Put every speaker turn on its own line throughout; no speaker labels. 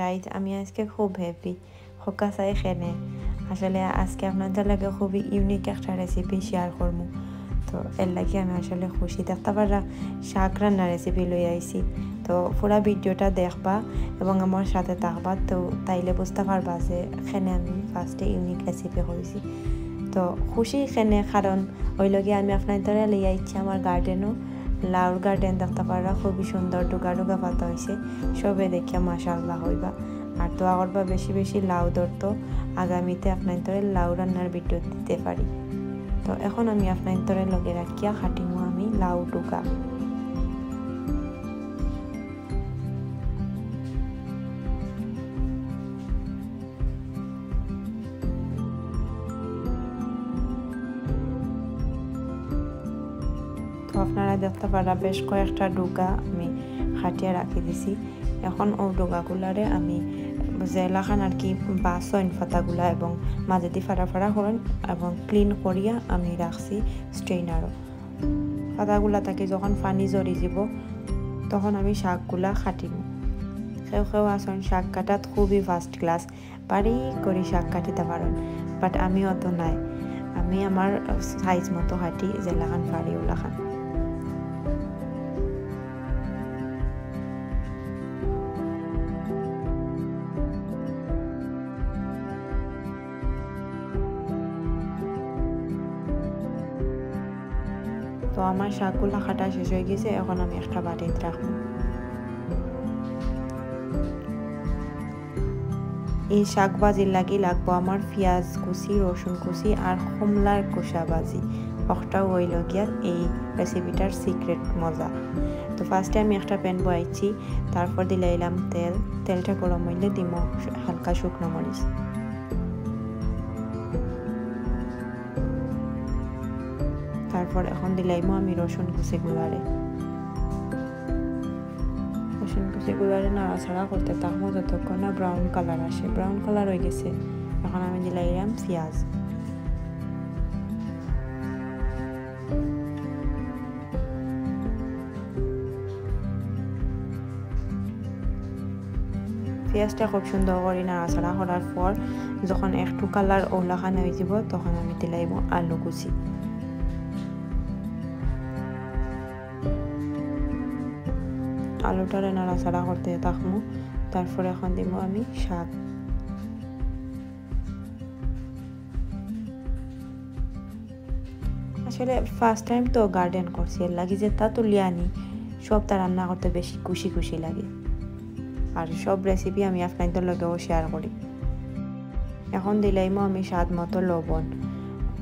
Guys আমি আজকে খুব হ্যাপি হকা চাই খেনে আসলে আজকে আপনাদের লাগে খুবই ইউনিক একটা রেসিপি শেয়ার করবো। তো এর লাগে আমি আসলে খুশি দেখতে পারা শাক রান্নার রেসিপি লই আইছি। তো পুরা ভিডিওটা দেখবা এবং আমার সাথে থাকবা, তো তাইলে বুঝতে পারবা যে এখানে আমি ফার্স্টে ইউনিক রেসিপি করেছি। তো খুশি এখানে কারণ ওই লগে আমি আপনাদের লই আইছি আমার গার্ডেনও লাউর গার্ডেন দেখতে পারা খুবই সুন্দর ডুগা ডুগা পাতা হয়েছে, সবে দেখিয়া মাশাআল্লাহ হইবা। আর তো আগরবা বেশি বেশি লাউ ধরতো আগামীতে আপনাদের লাউ রান্নার ভিডিও দিতে পারি। তো এখন আমি আপনাদের লগে রাখিয়া খাটিমু আমি লাউ ডুগা। তো আপনারা দেখতে পারা বেশ কয়েকটা ডুগা আমি খাটিয়ে রাখি দিছি। এখন ও ডুগাগুলারে আমি জেলাখান আর কি বাসন ফাতাগুলা এবং মাঝে দিয়ে ফাড়া ফাড়া করেন এবং ক্লিন করিয়া আমি রাখছি স্ট্রেইনারও। ফাতাগুলা তাকে যখন পানি জড়ি যাব তখন আমি শাকগুলা খাটিব। কেউ আসন শাক কাটাত খুবই ফার্স্ট ক্লাস, বাড়ি করে শাক কাটিতে পারেন, বাট আমি অত নাই, আমি আমার সাইজ মতো হাঁটি জেলাখান পারি ওলাখান। তো আমার শাকগুলা কাটা শেষ হয়ে গেছে, এখন আমি একটা বাটিতে রাখবো। এই শাক ভাজির লাগবো আমার পেঁয়াজ কুচি, রসুন কুচি আর কমলার কোষা ভাজি। ওটাও হইল গিয়া এই রেসিপিটার সিক্রেট মজা। তো ফার্স্টে আমি একটা প্যান বসাইছি, তারপর দিলাইলাম তেলটা গরম হইলে দিব হালকা শুকনো মরিচ। তারপর এখন দিলাইমো আমি রসুন কুচিগুলারে নাড়াচাড়া করতে থাকবো যতক্ষণ না ব্রাউন কালার আসে। ব্রাউন কালার হয়ে গেছে, এখন আমি দিলাইলাম পেঁয়াজ। পেঁয়াজটা খুব সুন্দর করে নাড়াচাড়া করার পর যখন একটু কালার ওলাখান হয়ে যাব তখন আমি দিলাইব আলু কুচি। আলুটারে নাড়াচাড়া করতে থাকবো। তারপর এখন দিব আমি শাক। আসলে ফার্স্ট টাইম তো গার্ডেন করছি, এর লাগে যে তা তুলি আনি সবটা রান্না করতে বেশি খুশি খুশি লাগে। আর সব রেসিপি আমি আপনাদের লগেও শেয়ার করি। এখন দিলাইমো আমি স্বাদ মতো লবণ।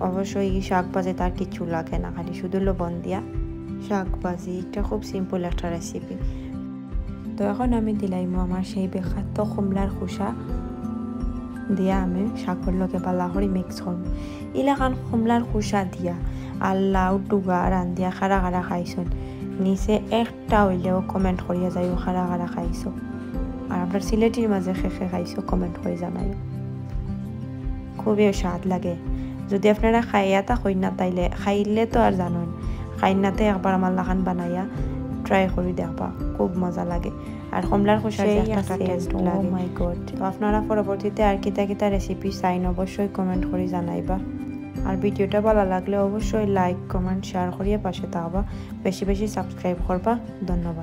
অবশ্যই শাক ভাজি তার কিছু লাগে না, খালি শুধু লবণ দিয়া শাক ভাজি। এটা খুব সিম্পল একটা রেসিপি। তো এখন আমি দিলাইমো আমার সেই বিখ্যাত কমলার খোসা দিয়া আমি শাকের লগে পালা করে মিক্স করব। ইলাখান কমলার খোসা দিয়া আর লাউ ডুগা রান্ধিয়া খারা খারা খাইছুন, নিচে একটা হইলেও কমেন্ট করিয়া যাইও খারা খারা খাইছো। আর আপনার সিলেটির মাঝে খেখে খাইছো কমেন্ট করে জানাইও, খুবই স্বাদ লাগে। যদি আপনারা খাইয়া তা হই না তাইলে খাইলে তো আর জানুন, খাইনাতে একবার আমার লাখান বানাইয়া ট্রাই করে দেখবা, খুব মজা লাগে। আর কমলার খোসার একটা টেস্ট লাগে, মাই গড। তো আপনারা পরবর্তীতে আর কিতা রেসিপি চাইন অবশ্যই কমেন্ট করে জানাইবা। আর ভিডিওটা ভালো লাগলে অবশ্যই লাইক কমেন্ট শেয়ার করিয়া পাশে থাকবা, বেশি বেশি সাবস্ক্রাইব করবা। ধন্যবাদ।